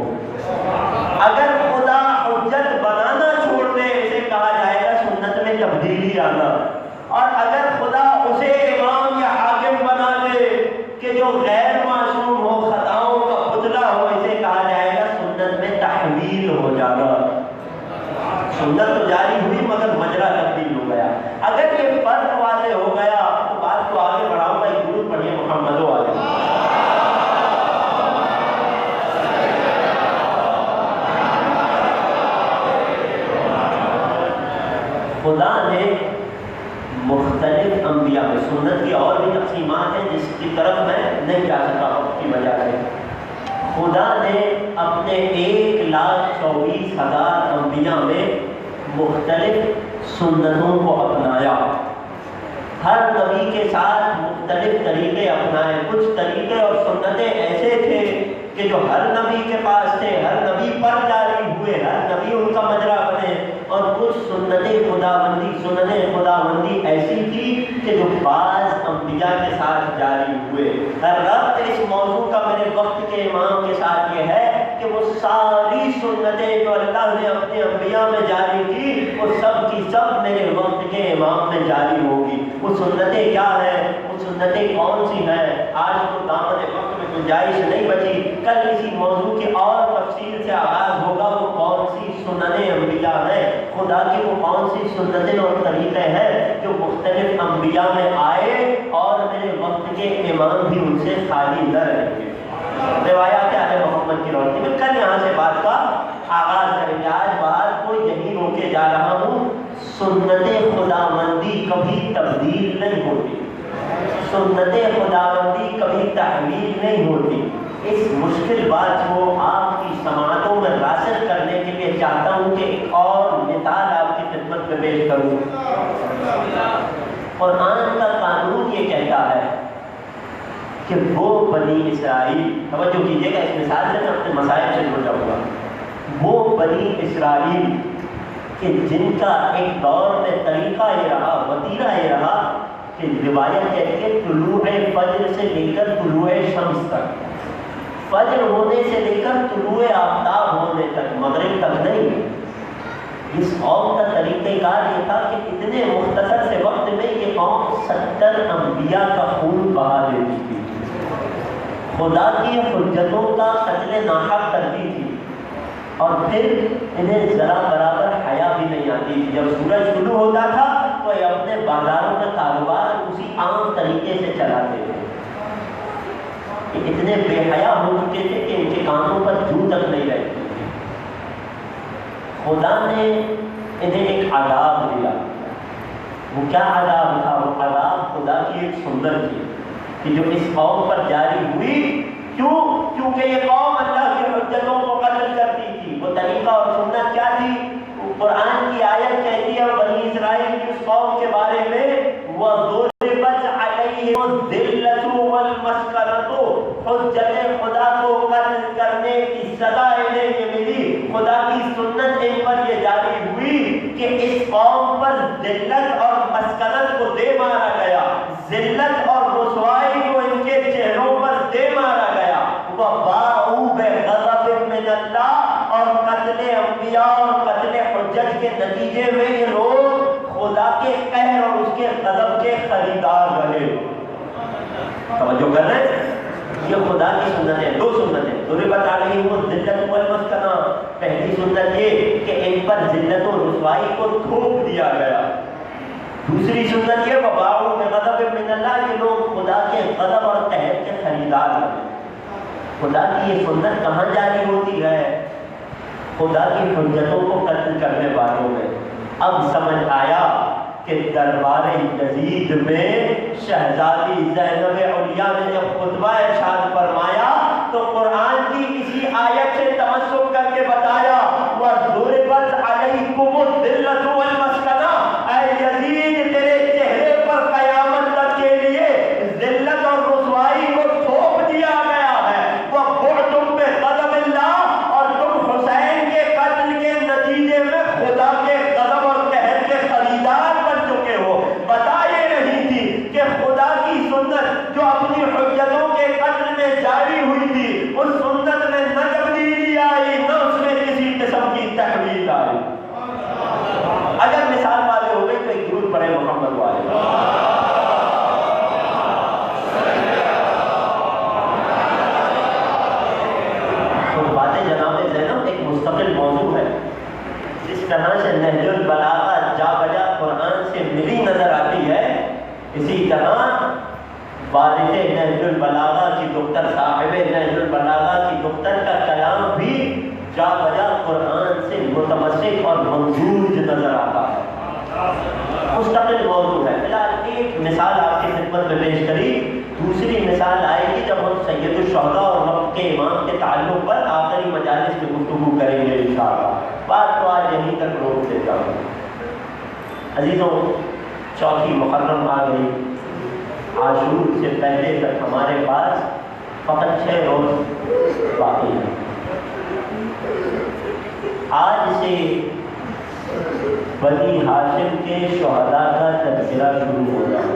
اگر خدا حجت بنانا چھوڑ دے اسے کہا جائے گا سنت میں تبدیلی آنا، اور اگر خدا اسے امام یا حاکم بنا دے کہ جو غیر معصوم ہو، خطاؤں کا پتلا ہو، اسے کہا جائے گا سنت میں تحویل ہو جانا۔ سنت تو جاری ہوئی مگر مجرا تبدیل ہو گیا۔ اگر یہ فرق واضح ہو گیا تو بات کو آگے بڑھاؤں گا۔ ایک درود پڑھیے محمد و علیہ۔ خدا نے مختلف انبیاء میں، سنت کی اور بھی تقسیمات ہیں جس کی طرف میں نہیں جا سکا وقت کی وجہ سے، خدا نے اپنے 1,24,000 انبیاء میں مختلف سنتوں کو اپنایا۔ ہر نبی کے ساتھ مختلف طریقے اپنائے۔ کچھ طریقے اور سنتیں ایسے تھے کہ جو ہر نبی کے پاس تھے، ہر نبی پر جاری ہوئے، ہر نبی ان کا مجرا بنے، اور کچھ سنتیں خداوندی، سنتیں خداوندی ایسی تھی کہ جو بعض انبیاء کے ساتھ جاری ہوئے۔ ربط اس موضوع کا میرے وقت کے امام کے ساتھ یہ ہے کہ وہ ساری سنتیں جو اللہ نے اپنے انبیاء میں جاری کی وہ سب کی سب میرے وقت کے امام میں جاری ہوگی۔ وہ سنتیں کیا ہیں، وہ سنتیں کون سی ہیں، آج تو دامن وقت میں گنجائش نہیں بچی، کل اسی موضوع کی اور تفصیل سے آغاز ہوگا۔ وہ کون سی سنتیں انبیاء ہیں، خدا کی وہ کون سی سنتیں اور طریقے ہیں جو مختلف انبیاء میں آئے اور میرے وقت کے امام بھی ان سے خالی نہ رہیں گے۔ روایات آل محمد کی روشنی میں کل یہاں سے بات کا آغاز کریں گے۔ آج بات کو یہی روکے جا رہا ہوں، سنت خداوندی کبھی تبدیل نہیں ہوتی، سنت خداوندی کبھی تحمیل نہیں ہوتی۔ اس مشکل بات کو آپ کی سماعتوں میں راسخ کرنے کے لیے چاہتا ہوں کہ ایک اور مثال آپ کی خدمت میں پیش کروں۔ قرآن کا قانون یہ کہتا ہے کہ وہ بنی اسرائیل، توجہ کیجیے گا، اس مثال سے میں اپنے مسائل سے جڑ جاؤں گا، وہ بنی اسرائیل کہ جن کا ایک دور میں طریقہ یہ رہا، وتیرہ یہ رہا کہ روایت کہتی ہے طلوع فجر سے لے کر طلوع شمس تک، فجر ہونے سے لے کر طلوع آفتاب ہونے تک، مغرب تک نہیں۔ اس قوم کا طریقہ کار یہ تھا کہ اتنے مختصر سے وقت میں یہ قوم 70 انبیاء کا خون بہا دیتی تھی، خدا کی حجتوں کا قتل ناحق کرتی تھی، اور پھر انہیں ذرا برابر حیا بھی نہیں آتی تھی۔ جب سورج شروع ہوتا تھا تو یہ اپنے بازاروں میں کاروبار اسی عام طریقے سے چلاتے تھے۔ اتنے بے حیا ہو چکے تھے کہ ان کے کانوں پر جوں تک نہیں رہتی تھی۔ خدا نے انہیں ایک عذاب دیا۔ وہ کیا عذاب تھا؟ وہ عذاب خدا کی ایک سنت تھی کہ جو اس قوم پر جاری ہوئی۔ کیونکہ یہ قوم اللہ کی حجتوں کو قتل کرتی تھی۔ وہ طریقہ اور سنت کیا تھی؟ قرآن کی آیت کہتی ہے بنی اسرائیل کی اس قوم کے بارے میں وَضُرِبَتْ عَلَيْهِمُ الذِّلَّةُ وَالْمَسْكَنَةُ، حجت خدا کو قتل کرنے کی سزا انہیں یہ ملی۔ خدا کی سنت ان پر یہ جاری ہوئی کہ اس قوم پر ذلت اور مسکنت کو دے مارا گیا، ذلت اور رسوائی کو ان کے چہروں پر دے مارا گیا۔ وَبَاءُوا بِغَضَبٍ مِّنَ اللَّهِ، اور قتل انبیاء اور قتل حجت کے نتیجے میں یہ لوگ خدا کے قہر اور اس کے غضب کے خریدار رہے۔ توجہ کر رہے ہیں؟ یہ خدا کی سنت ہے۔ دو سنتیں ضربت علیہم الذلۃ والمسکنہ۔ پہلی سنت یہ کہ ان پر ذلت و رسوائی کو تھوپ دیا گیا۔ دوسری سنت یہ وباءوا بغضب من اللہ، یہ لوگ خدا کے غضب اور قہر کے خریدار ہیں۔ خدا کی یہ سنت کہاں جاری ہوتی ہے؟ خدا کی حجتوں کو قتل کرنے والوں میں۔ اب سمجھ آیا کہ دربار یزید میں شہزادی زینب علیہ نے جب خطبہ ارشاد فرمایا تو قرآن کی اسی آیت سے تمسک کر کے بتایا وَضُرِبَتْ عَلَيْكُمُ الذِّلَّةُ وَالْمَسْكَنَةُ، اے یزید تیرے چہرے پر قیامت تک کے لیے ذلت اور رسوائی کو تھوپ دیا گیا ہے۔ وَبُعْتُمْ بِغَضَبِ اللَّهِ، اور تم حسین کے قتل کے نتیجے میں خدا کے غضب اور قہر کے خریدار بن چکے ہو۔ بتا یہ نہیں تھی کہ خدا کی سنت جو اپنی حجتوں کے قتل میں جاری ہوئی تھی اس سنت میں نہ تبدیلی آئی نہ اس میں کسی قسم کی تحویل آئی۔ اگر مثال والے ہو گئی تو ایک درود پڑھے محمد والے۔ تو باتیں جناب زینب ایک مستقل موضوع ہے۔ جس طرح سے نہج البلاغہ جا بجا قرآن سے ملی نظر آتی ہے، اسی طرح وارث نہج البلاغہ کی دختر، صاحب نہج البلاغہ کی دختر کا کلام بھی جا بجا قرآن سے متمسک اور منسوج نظر آتا ہے۔ مستقل موضوع ہے۔ فی الحال ایک مثال آپ کی خدمت میں پیش کری، دوسری مثال آئے گی جب ہم سید الشہداء اور وقت کے امام کے تعلق پر آخری مجالس میں گفتگو کریں گے انشاءاللہ۔ بات تو آج یہیں تک روک دیتا ہوں۔ عزیزوں، چوتھی محرم آ گئی۔ عاشور سے پہلے تک ہمارے پاس فقط 6 روز باقی ہیں۔ آج سے بنی ہاشم کے شہداء کا تذکرہ شروع ہو رہا ہے۔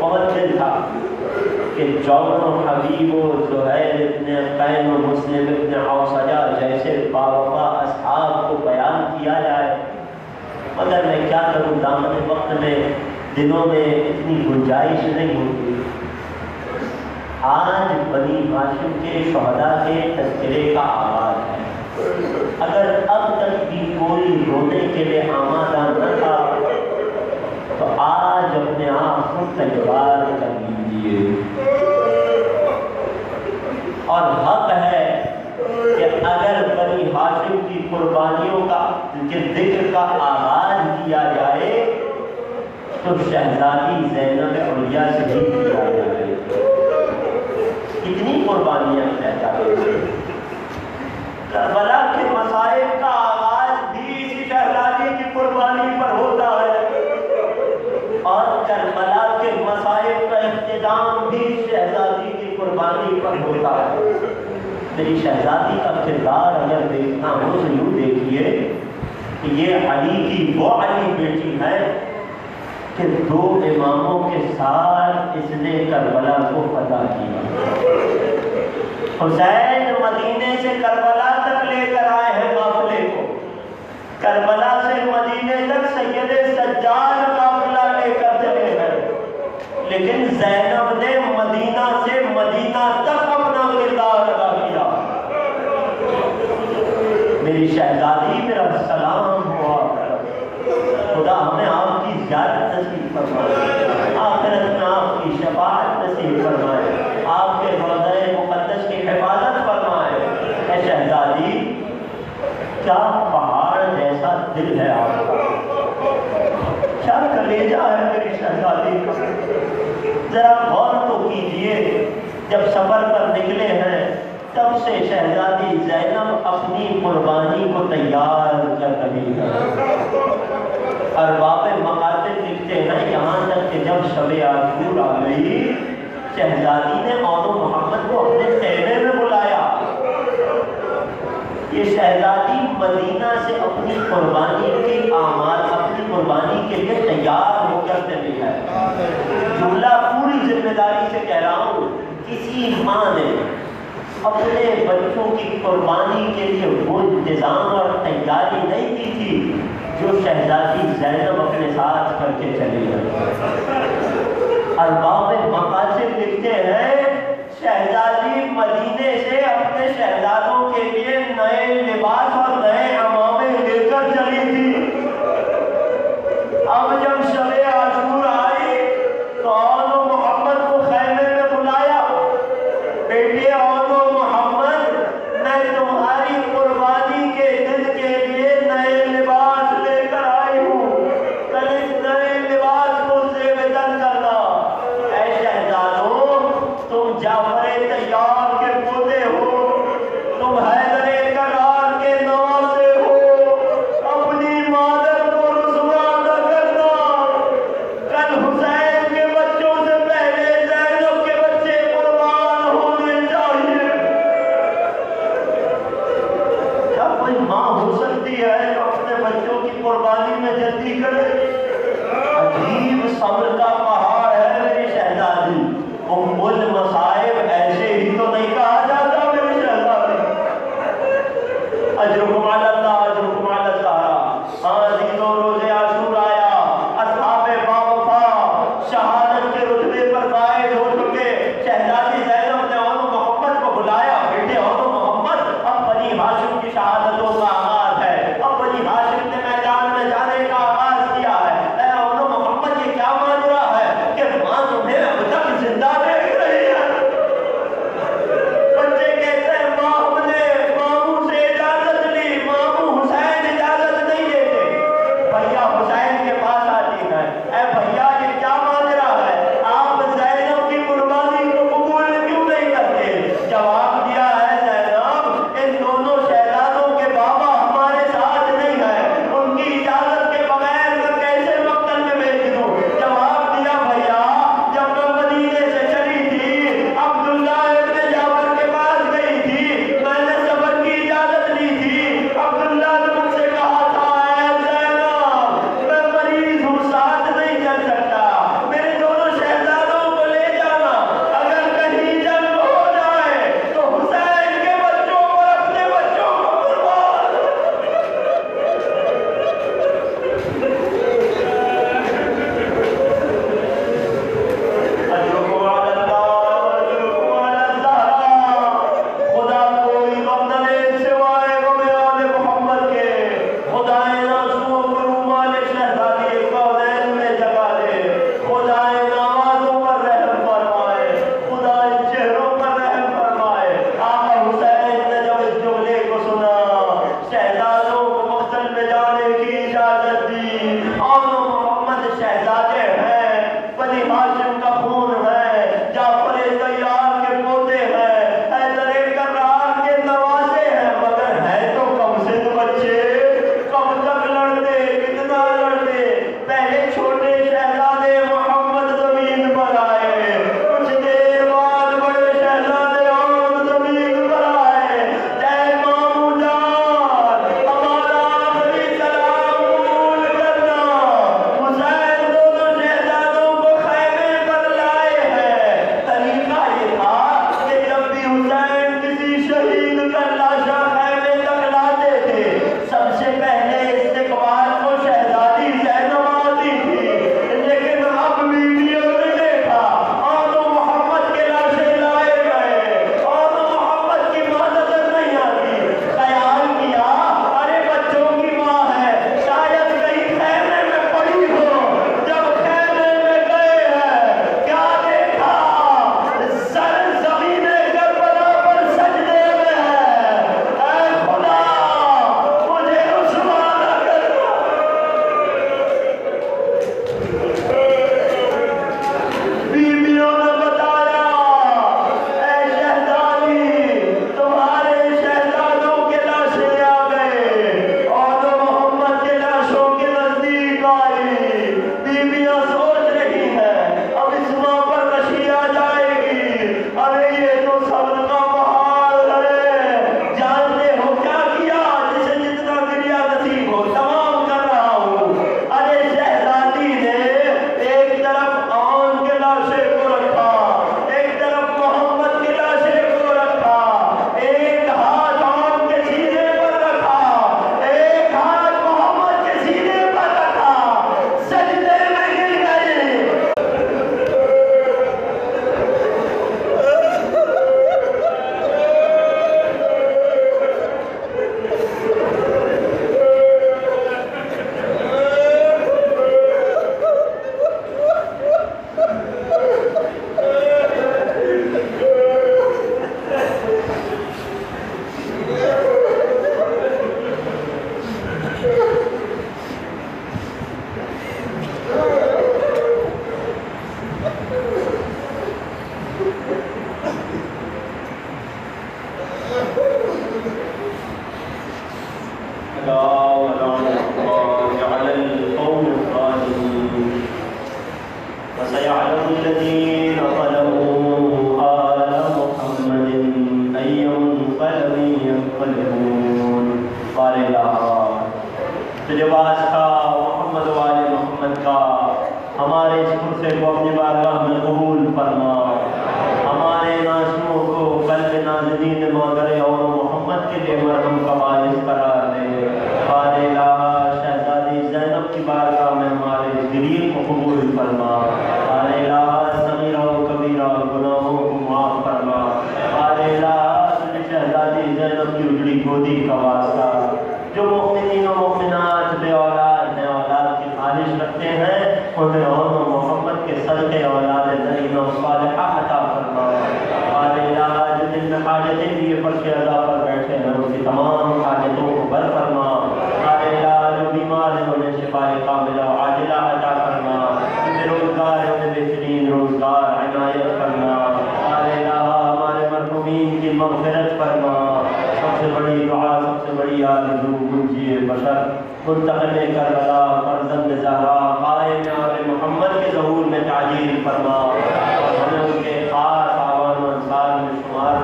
بہت دل تھا کہ جون و حبیب و زہیر ابن قین و مسلم ابن عوصجہ جیسے باوفا اصحاب کو بیان کیا جائے، مگر میں کیا کروں، دامن وقت میں دنوں میں اتنی گنجائش نہیں ہوتی۔ آج بنی ہاشم کے شہداء کے تذکرے کا آغاز ہے۔ اگر اب تک بھی کوئی رونے کے لیے آمادہ نہ تھا تو آج اپنے آپ کو تیار کر لیجیے، اور حق ہے کہ اگر بنی ہاشم کی قربانیوں کا ذکر کا آغاز کیا جائے تو شہزادی زینب علیہ سے ہی کیا جائے۔ کتنی قربانیاں شہزادی سے، کربلا کے مصائب کا آغاز بھی اسی شہزادی کی قربانی پر ہوتا ہے، اور کربلا کے مصائب کا اختتام بھی شہزادی کی قربانی پر ہوتا ہے۔ میری شہزادی کا کردار اگر دیکھنا ہو تو یوں دیکھیے کہ یہ علی کی وہ علی بیٹی ہے کہ دو اماموں کے ساتھ اس نے کربلا کو فتح کیا۔ حسین مدینے سے کربلا تک لے کر آئے ہیں قافلے کو، کربلا سے مدینے تک سید سجاد قافلہ لے کر چلے ہیں، لیکن زینب نے مدینہ سے مدینہ تک اپنا کردار ادا کیا۔ میری شہزادی میرا سلام ہوا، خدا ہمیں آپ کی زیارت نصیب فرمائے، آخرت میں آپ کی شفاعت نصیب فرمائے، آپ کے روضہ مقدس کی حفاظت فرمائے۔ اے شہزادی، کیا پہاڑ جیسا دل ہے آپ کا، کیا کلیجہ ہے میری شہزادی کا، ذرا غور تو کیجئے۔ جب سفر پر نکلے ہیں تب سے شہزادی زینب اپنی قربانی کو تیار کر رہی ہے۔ ارباب مقاصد لکھتے ہیں یہاں تک کہ جب شب عاشور آ گئی، شہزادی نے اون محمد کو اپنے خیمے میں بلایا۔ یہ شہزادی مدینہ سے اپنی قربانی کے اعمال، اپنی قربانی کے لیے تیار ہو کر چلی ہے۔ جملہ پوری ذمہ داری سے کہہ رہا ہوں، کسی ماں نے اپنے بچوں کی قربانی کے لیے وہ انتظام اور تیاری نہیں کی تھی جو شہزادی زینب اپنے ساتھ کر کے چلی گئی۔ ارباب مقاصد لکھتے ہیں شہزادی مدینے سے اپنے شہزادوں کے لیے نئے لباس اور نئے عمامے لے کر چلی تھی۔ اب جب شب عاشور آئی تو اون محمد کو خیمے میں بلایا، بیٹے اون محمد، میں تمہاری قربانی کے دن کے لیے نئے لباس لے کر آئی ہوں، کل اس نئے لباس کو زیب تن کرنا۔ اے شہزادوں، تم جعفر طیار کے پوتے ہو، تم حیدر کرار کے نواسے ہو، اپنی مادر کو رسوا نہ کرنا، کل حسین کے بچوں سے پہلے زینب کے بچے قربان ہونے چاہیے۔ کیا کوئی ماں ہو سکتی ہے جو اپنے بچوں کی قربانی میں جلدی کرے؟ عجیب صبر کا پہاڑ ہے میری شہزادی، ام المصائب ایسے ہی تو نہیں کہا جاتا میری شہزادی۔ اجرکم علی اللہ، اجرکم علی الزہرا۔ ہاں عزیزوں، روز عاشور آیا، اصحاب باوفا شہادت کے رتبے پر فائز ہو چکے۔ شہزادی زینب نے اون محمد کو بلایا، بیٹے اون محمد، اب بنی ہاشم کی شہادتوں کا آغاز ہے، اب بنی ہاشم نے میدان میں جانے کا آغاز کیا ہے۔ اے اون محمد، یہ کیا ماجرا ہے کہ ماں تمہیں اب تک زندہ دیکھ رہی ہے؟ یہ واسطہ محمد والے محمد کا ہمارے اس خرسے کو اپنی بارگاہ میں قبول فرما، ہمارے ناسیوں کو قلب نازنین مادر اور محمد کے لیے مرہم کا باعث قرار دے۔ قال الہ شہزادی زینب کی بارگاہ میں ہمارے اس دلیل کو قبول فرما۔ قال الہ صغیرہ و کبیرہ گناہوں کو معاف فرما۔ قال الہ شہزادی زینب کی اجڑی گودی کا واسطہ، جو مؤمنین و مؤمنات بے اولاد ہیں، اولاد کی خواہش رکھتے ہیں، انہیں اور محمد کے صدقے اولاد نعیمہ و صالحہ عطا فرما۔ قال الہ جو دل میں حاجتیں لیے فرش ادا پر بیٹھے ہیں، ان کی تمام حاجتوں کو بر فرما۔ قال الہ جو بیمار ہیں انہیں شفاء کاملہ و عاجلہ عطا فرما، جو بے روزگار ہیں انہیں بہترین روزگار عنایت فرما۔ قال الہ ہمارے مرحومین کی مغفرت فرما۔ سب سے بڑی دعا، سب سے بڑی آرزو، منجی بشر منتقل کربلا فرزند زہرا قائم آل محمد کے ظہور میں تعجیل فرما، اور ہمیں ان کے خاص آوان و انصار میں شمار